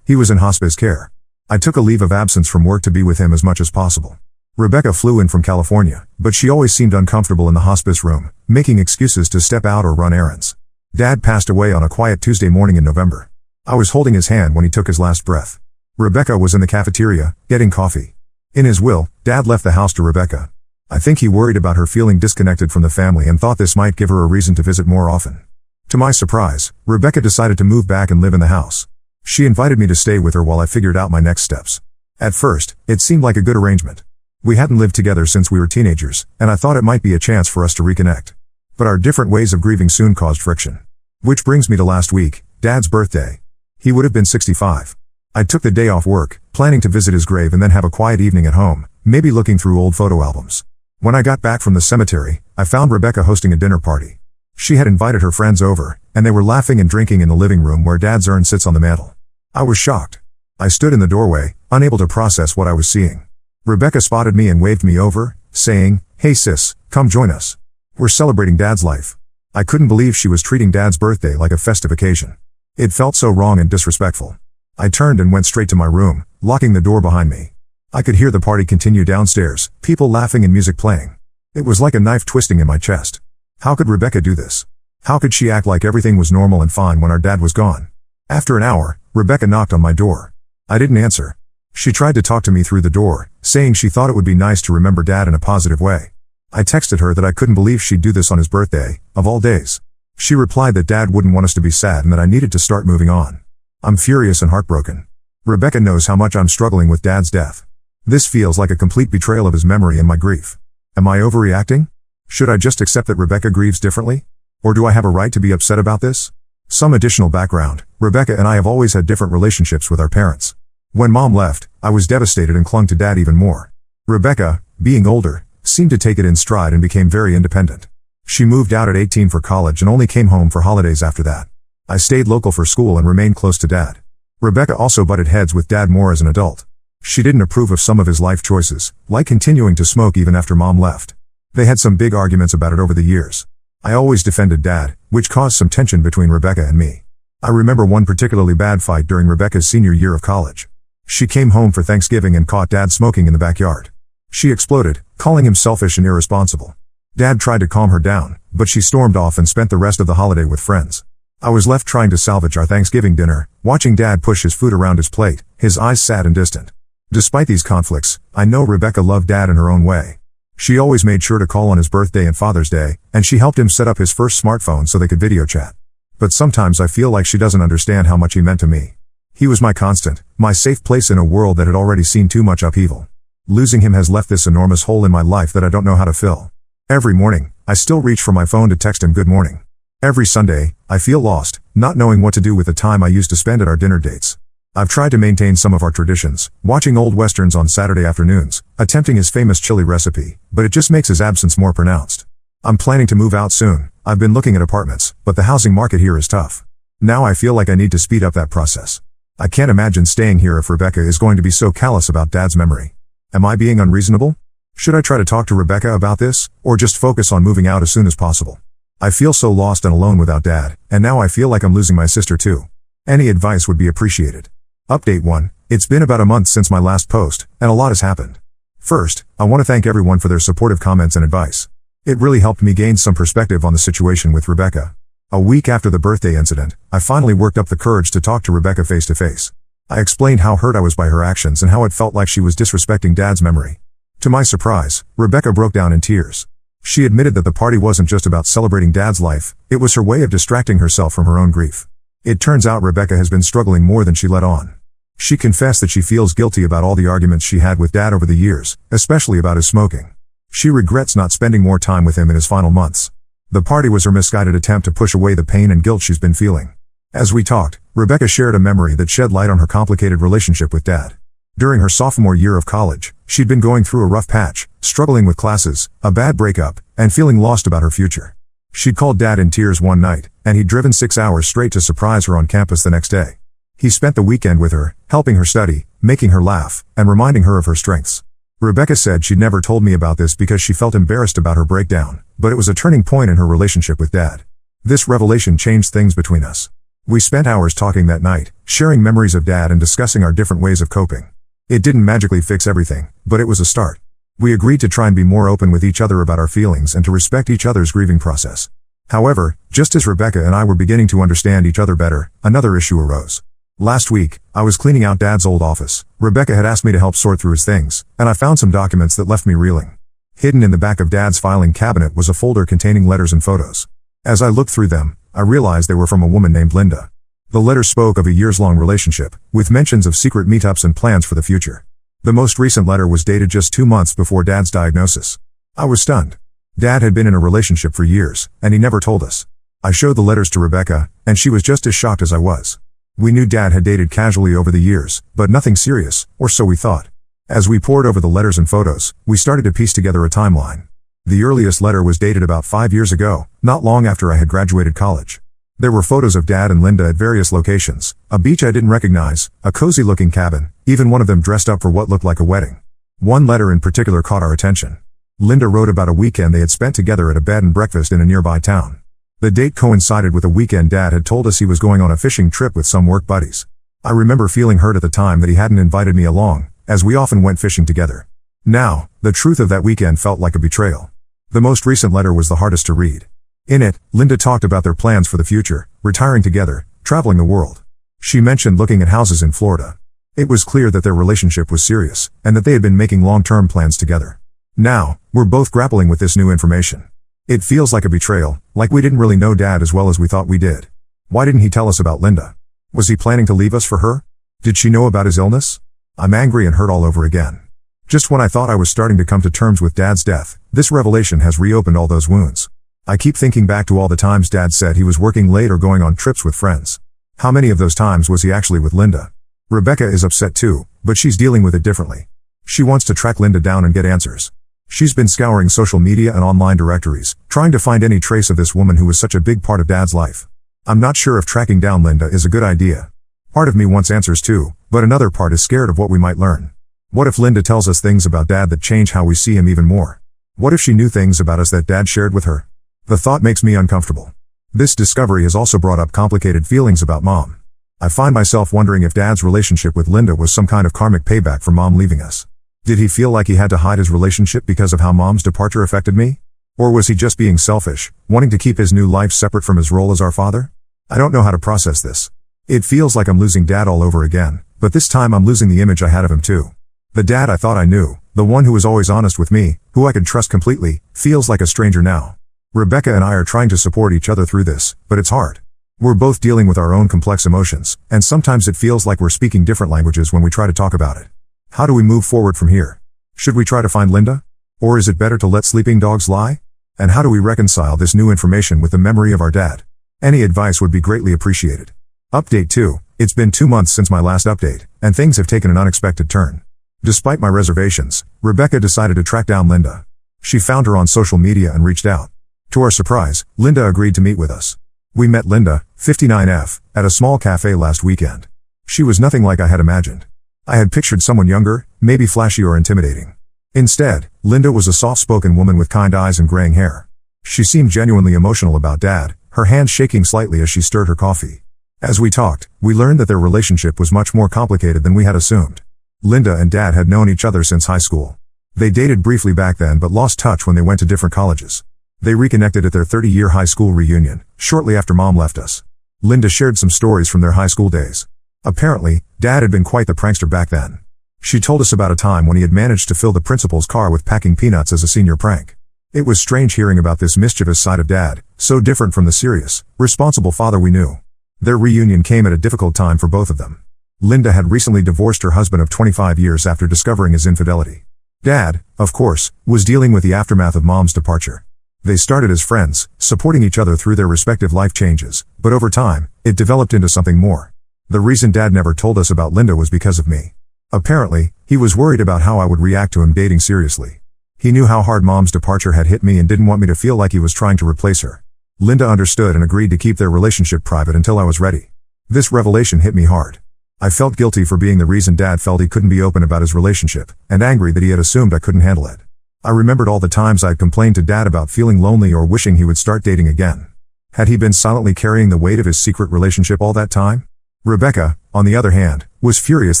he was in hospice care. I took a leave of absence from work to be with him as much as possible. Rebecca flew in from California, but she always seemed uncomfortable in the hospice room, making excuses to step out or run errands. Dad passed away on a quiet Tuesday morning in November. I was holding his hand when he took his last breath. Rebecca was in the cafeteria, getting coffee. In his will, Dad left the house to Rebecca. I think he worried about her feeling disconnected from the family and thought this might give her a reason to visit more often. To my surprise, Rebecca decided to move back and live in the house. She invited me to stay with her while I figured out my next steps. At first, it seemed like a good arrangement. We hadn't lived together since we were teenagers, and I thought it might be a chance for us to reconnect. But our different ways of grieving soon caused friction. Which brings me to last week, Dad's birthday. He would have been 65. I took the day off work, planning to visit his grave and then have a quiet evening at home, maybe looking through old photo albums. When I got back from the cemetery, I found Rebecca hosting a dinner party. She had invited her friends over, and they were laughing and drinking in the living room where Dad's urn sits on the mantel. I was shocked. I stood in the doorway, unable to process what I was seeing. Rebecca spotted me and waved me over, saying, "Hey sis, come join us. We're celebrating Dad's life." I couldn't believe she was treating Dad's birthday like a festive occasion. It felt so wrong and disrespectful. I turned and went straight to my room, locking the door behind me. I could hear the party continue downstairs, people laughing and music playing. It was like a knife twisting in my chest. How could Rebecca do this? How could she act like everything was normal and fine when our dad was gone? After an hour, Rebecca knocked on my door. I didn't answer. She tried to talk to me through the door, saying she thought it would be nice to remember Dad in a positive way. I texted her that I couldn't believe she'd do this on his birthday, of all days. She replied that Dad wouldn't want us to be sad and that I needed to start moving on. I'm furious and heartbroken. Rebecca knows how much I'm struggling with Dad's death. This feels like a complete betrayal of his memory and my grief. Am I overreacting? Should I just accept that Rebecca grieves differently? Or do I have a right to be upset about this? Some additional background: Rebecca and I have always had different relationships with our parents. When Mom left, I was devastated and clung to Dad even more. Rebecca, being older, seemed to take it in stride and became very independent. She moved out at 18 for college and only came home for holidays after that. I stayed local for school and remained close to Dad. Rebecca also butted heads with Dad more as an adult. She didn't approve of some of his life choices, like continuing to smoke even after Mom left. They had some big arguments about it over the years. I always defended Dad, which caused some tension between Rebecca and me. I remember one particularly bad fight during Rebecca's senior year of college. She came home for Thanksgiving and caught Dad smoking in the backyard. She exploded, calling him selfish and irresponsible. Dad tried to calm her down, but she stormed off and spent the rest of the holiday with friends. I was left trying to salvage our Thanksgiving dinner, watching Dad push his food around his plate, his eyes sad and distant. Despite these conflicts, I know Rebecca loved Dad in her own way. She always made sure to call on his birthday and Father's Day, and she helped him set up his first smartphone so they could video chat. But sometimes I feel like she doesn't understand how much he meant to me. He was my constant, my safe place in a world that had already seen too much upheaval. Losing him has left this enormous hole in my life that I don't know how to fill. Every morning, I still reach for my phone to text him good morning. Every Sunday, I feel lost, not knowing what to do with the time I used to spend at our dinner dates. I've tried to maintain some of our traditions, watching old westerns on Saturday afternoons, attempting his famous chili recipe, but it just makes his absence more pronounced. I'm planning to move out soon. I've been looking at apartments, but the housing market here is tough. Now I feel like I need to speed up that process. I can't imagine staying here if Rebecca is going to be so callous about Dad's memory. Am I being unreasonable? Should I try to talk to Rebecca about this, or just focus on moving out as soon as possible? I feel so lost and alone without Dad, and now I feel like I'm losing my sister too. Any advice would be appreciated. Update 1. It's been about a month since my last post, and a lot has happened. First, I want to thank everyone for their supportive comments and advice. It really helped me gain some perspective on the situation with Rebecca. A week after the birthday incident, I finally worked up the courage to talk to Rebecca face to face. I explained how hurt I was by her actions and how it felt like she was disrespecting Dad's memory. To my surprise, Rebecca broke down in tears. She admitted that the party wasn't just about celebrating Dad's life, it was her way of distracting herself from her own grief. It turns out Rebecca has been struggling more than she let on. She confessed that she feels guilty about all the arguments she had with Dad over the years, especially about his smoking. She regrets not spending more time with him in his final months. The party was her misguided attempt to push away the pain and guilt she's been feeling. As we talked, Rebecca shared a memory that shed light on her complicated relationship with Dad. During her sophomore year of college, she'd been going through a rough patch, struggling with classes, a bad breakup, and feeling lost about her future. She'd called Dad in tears one night, and he'd driven 6 hours straight to surprise her on campus the next day. He spent the weekend with her, helping her study, making her laugh, and reminding her of her strengths. Rebecca said she'd never told me about this because she felt embarrassed about her breakdown, but it was a turning point in her relationship with Dad. This revelation changed things between us. We spent hours talking that night, sharing memories of Dad and discussing our different ways of coping. It didn't magically fix everything, but it was a start. We agreed to try and be more open with each other about our feelings and to respect each other's grieving process. However, just as Rebecca and I were beginning to understand each other better, another issue arose. Last week, I was cleaning out Dad's old office. Rebecca had asked me to help sort through his things, and I found some documents that left me reeling. Hidden in the back of Dad's filing cabinet was a folder containing letters and photos. As I looked through them, I realized they were from a woman named Linda. The letters spoke of a years-long relationship, with mentions of secret meetups and plans for the future. The most recent letter was dated just 2 months before Dad's diagnosis. I was stunned. Dad had been in a relationship for years, and he never told us. I showed the letters to Rebecca, and she was just as shocked as I was. We knew Dad had dated casually over the years, but nothing serious, or so we thought. As we pored over the letters and photos, we started to piece together a timeline. The earliest letter was dated about 5 years ago, not long after I had graduated college. There were photos of Dad and Linda at various locations, a beach I didn't recognize, a cozy-looking cabin, even one of them dressed up for what looked like a wedding. One letter in particular caught our attention. Linda wrote about a weekend they had spent together at a bed and breakfast in a nearby town. The date coincided with a weekend Dad had told us he was going on a fishing trip with some work buddies. I remember feeling hurt at the time that he hadn't invited me along, as we often went fishing together. Now, the truth of that weekend felt like a betrayal. The most recent letter was the hardest to read. In it, Linda talked about their plans for the future, retiring together, traveling the world. She mentioned looking at houses in Florida. It was clear that their relationship was serious, and that they had been making long-term plans together. Now, we're both grappling with this new information. It feels like a betrayal, like we didn't really know Dad as well as we thought we did. Why didn't he tell us about Linda? Was he planning to leave us for her? Did she know about his illness? I'm angry and hurt all over again. Just when I thought I was starting to come to terms with Dad's death, this revelation has reopened all those wounds. I keep thinking back to all the times Dad said he was working late or going on trips with friends. How many of those times was he actually with Linda? Rebecca is upset too, but she's dealing with it differently. She wants to track Linda down and get answers. She's been scouring social media and online directories, trying to find any trace of this woman who was such a big part of Dad's life. I'm not sure if tracking down Linda is a good idea. Part of me wants answers too, but another part is scared of what we might learn. What if Linda tells us things about Dad that change how we see him even more? What if she knew things about us that Dad shared with her? The thought makes me uncomfortable. This discovery has also brought up complicated feelings about Mom. I find myself wondering if Dad's relationship with Linda was some kind of karmic payback for Mom leaving us. Did he feel like he had to hide his relationship because of how Mom's departure affected me? Or was he just being selfish, wanting to keep his new life separate from his role as our father? I don't know how to process this. It feels like I'm losing Dad all over again, but this time I'm losing the image I had of him too. The Dad I thought I knew, the one who was always honest with me, who I could trust completely, feels like a stranger now. Rebecca and I are trying to support each other through this, but it's hard. We're both dealing with our own complex emotions, and sometimes it feels like we're speaking different languages when we try to talk about it. How do we move forward from here? Should we try to find Linda? Or is it better to let sleeping dogs lie? And how do we reconcile this new information with the memory of our dad? Any advice would be greatly appreciated. Update 2. It's been 2 months since my last update, and things have taken an unexpected turn. Despite my reservations, Rebecca decided to track down Linda. She found her on social media and reached out. To our surprise, Linda agreed to meet with us. We met Linda, 59F, at a small cafe last weekend. She was nothing like I had imagined. I had pictured someone younger, maybe flashy or intimidating. Instead, Linda was a soft-spoken woman with kind eyes and graying hair. She seemed genuinely emotional about Dad, her hands shaking slightly as she stirred her coffee. As we talked, we learned that their relationship was much more complicated than we had assumed. Linda and Dad had known each other since high school. They dated briefly back then but lost touch when they went to different colleges. They reconnected at their 30-year high school reunion, shortly after Mom left us. Linda shared some stories from their high school days. Apparently, Dad had been quite the prankster back then. She told us about a time when he had managed to fill the principal's car with packing peanuts as a senior prank. It was strange hearing about this mischievous side of Dad, so different from the serious, responsible father we knew. Their reunion came at a difficult time for both of them. Linda had recently divorced her husband of 25 years after discovering his infidelity. Dad, of course, was dealing with the aftermath of Mom's departure. They started as friends, supporting each other through their respective life changes, but over time, it developed into something more. The reason Dad never told us about Linda was because of me. Apparently, he was worried about how I would react to him dating seriously. He knew how hard Mom's departure had hit me and didn't want me to feel like he was trying to replace her. Linda understood and agreed to keep their relationship private until I was ready. This revelation hit me hard. I felt guilty for being the reason Dad felt he couldn't be open about his relationship, and angry that he had assumed I couldn't handle it. I remembered all the times I'd complained to Dad about feeling lonely or wishing he would start dating again. Had he been silently carrying the weight of his secret relationship all that time? Rebecca, on the other hand, was furious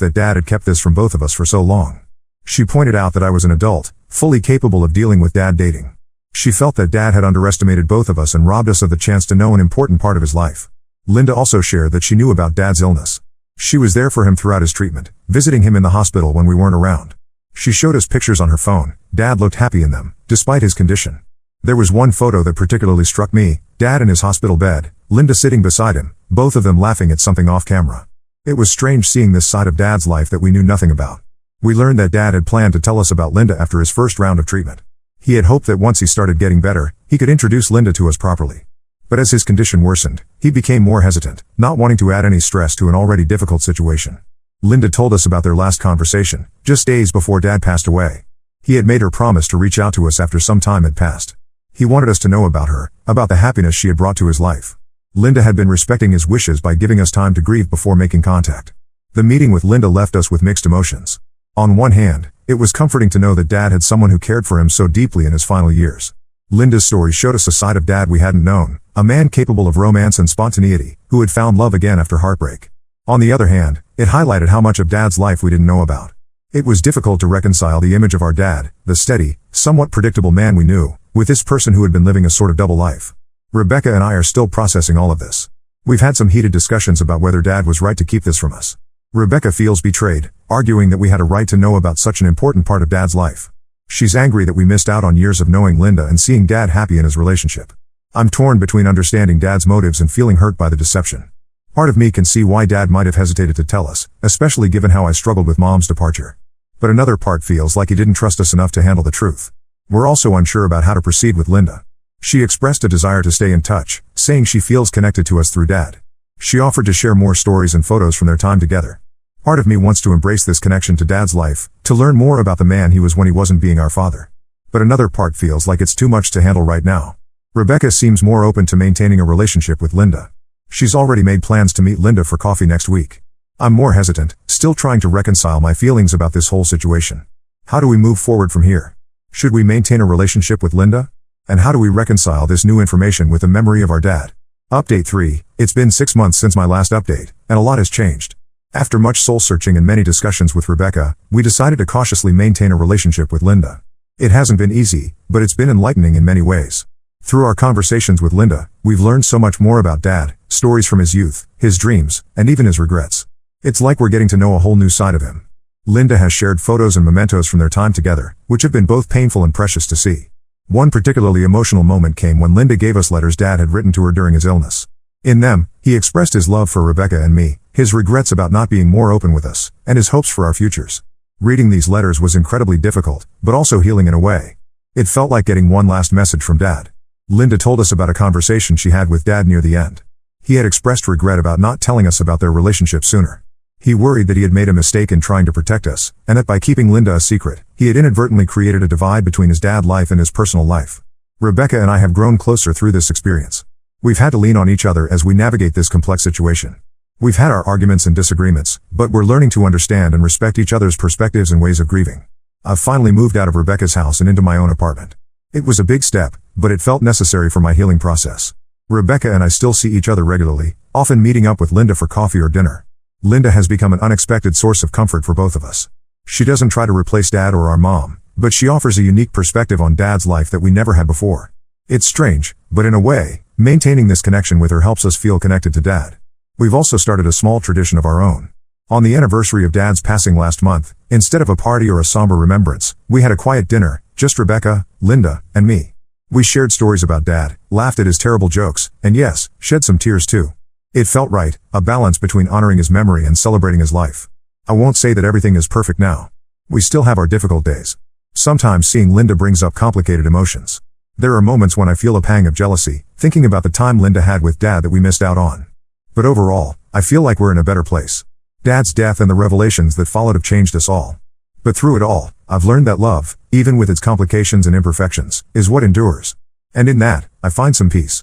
that Dad had kept this from both of us for so long. She pointed out that I was an adult, fully capable of dealing with Dad dating. She felt that Dad had underestimated both of us and robbed us of the chance to know an important part of his life. Linda also shared that she knew about Dad's illness. She was there for him throughout his treatment, visiting him in the hospital when we weren't around. She showed us pictures on her phone. Dad looked happy in them, despite his condition. There was one photo that particularly struck me, Dad in his hospital bed, Linda sitting beside him, both of them laughing at something off camera. It was strange seeing this side of Dad's life that we knew nothing about. We learned that Dad had planned to tell us about Linda after his first round of treatment. He had hoped that once he started getting better, he could introduce Linda to us properly. But as his condition worsened, he became more hesitant, not wanting to add any stress to an already difficult situation. Linda told us about their last conversation, just days before Dad passed away. He had made her promise to reach out to us after some time had passed. He wanted us to know about her, about the happiness she had brought to his life. Linda had been respecting his wishes by giving us time to grieve before making contact. The meeting with Linda left us with mixed emotions. On one hand, it was comforting to know that Dad had someone who cared for him so deeply in his final years. Linda's story showed us a side of Dad we hadn't known, a man capable of romance and spontaneity, who had found love again after heartbreak. On the other hand, it highlighted how much of Dad's life we didn't know about. It was difficult to reconcile the image of our dad, the steady, somewhat predictable man we knew, with this person who had been living a sort of double life. Rebecca and I are still processing all of this. We've had some heated discussions about whether Dad was right to keep this from us. Rebecca feels betrayed, arguing that we had a right to know about such an important part of Dad's life. She's angry that we missed out on years of knowing Linda and seeing Dad happy in his relationship. I'm torn between understanding Dad's motives and feeling hurt by the deception. Part of me can see why Dad might have hesitated to tell us, especially given how I struggled with Mom's departure. But another part feels like he didn't trust us enough to handle the truth. We're also unsure about how to proceed with Linda. She expressed a desire to stay in touch, saying she feels connected to us through Dad. She offered to share more stories and photos from their time together. Part of me wants to embrace this connection to Dad's life, to learn more about the man he was when he wasn't being our father. But another part feels like it's too much to handle right now. Rebecca seems more open to maintaining a relationship with Linda. She's already made plans to meet Linda for coffee next week. I'm more hesitant, still trying to reconcile my feelings about this whole situation. How do we move forward from here? Should we maintain a relationship with Linda? And how do we reconcile this new information with the memory of our dad? Update 3. It's been 6 months since my last update, and a lot has changed. After much soul-searching and many discussions with Rebecca, we decided to cautiously maintain a relationship with Linda. It hasn't been easy, but it's been enlightening in many ways. Through our conversations with Linda, we've learned so much more about Dad, stories from his youth, his dreams, and even his regrets. It's like we're getting to know a whole new side of him. Linda has shared photos and mementos from their time together, which have been both painful and precious to see. One particularly emotional moment came when Linda gave us letters Dad had written to her during his illness. In them, he expressed his love for Rebecca and me, his regrets about not being more open with us, and his hopes for our futures. Reading these letters was incredibly difficult, but also healing in a way. It felt like getting one last message from Dad. Linda told us about a conversation she had with Dad near the end. He had expressed regret about not telling us about their relationship sooner. He worried that he had made a mistake in trying to protect us, and that by keeping Linda a secret, he had inadvertently created a divide between his dad life and his personal life. Rebecca and I have grown closer through this experience. We've had to lean on each other as we navigate this complex situation. We've had our arguments and disagreements, but we're learning to understand and respect each other's perspectives and ways of grieving. I've finally moved out of Rebecca's house and into my own apartment. It was a big step, but it felt necessary for my healing process. Rebecca and I still see each other regularly, often meeting up with Linda for coffee or dinner. Linda has become an unexpected source of comfort for both of us. She doesn't try to replace Dad or our mom, but she offers a unique perspective on Dad's life that we never had before. It's strange, but in a way, maintaining this connection with her helps us feel connected to Dad. We've also started a small tradition of our own. On the anniversary of Dad's passing last month, instead of a party or a somber remembrance, we had a quiet dinner, just Rebecca, Linda, and me. We shared stories about Dad, laughed at his terrible jokes, and yes, shed some tears too. It felt right, a balance between honoring his memory and celebrating his life. I won't say that everything is perfect now. We still have our difficult days. Sometimes seeing Linda brings up complicated emotions. There are moments when I feel a pang of jealousy, thinking about the time Linda had with Dad that we missed out on. But overall, I feel like we're in a better place. Dad's death and the revelations that followed have changed us all. But through it all, I've learned that love, even with its complications and imperfections, is what endures. And in that, I find some peace.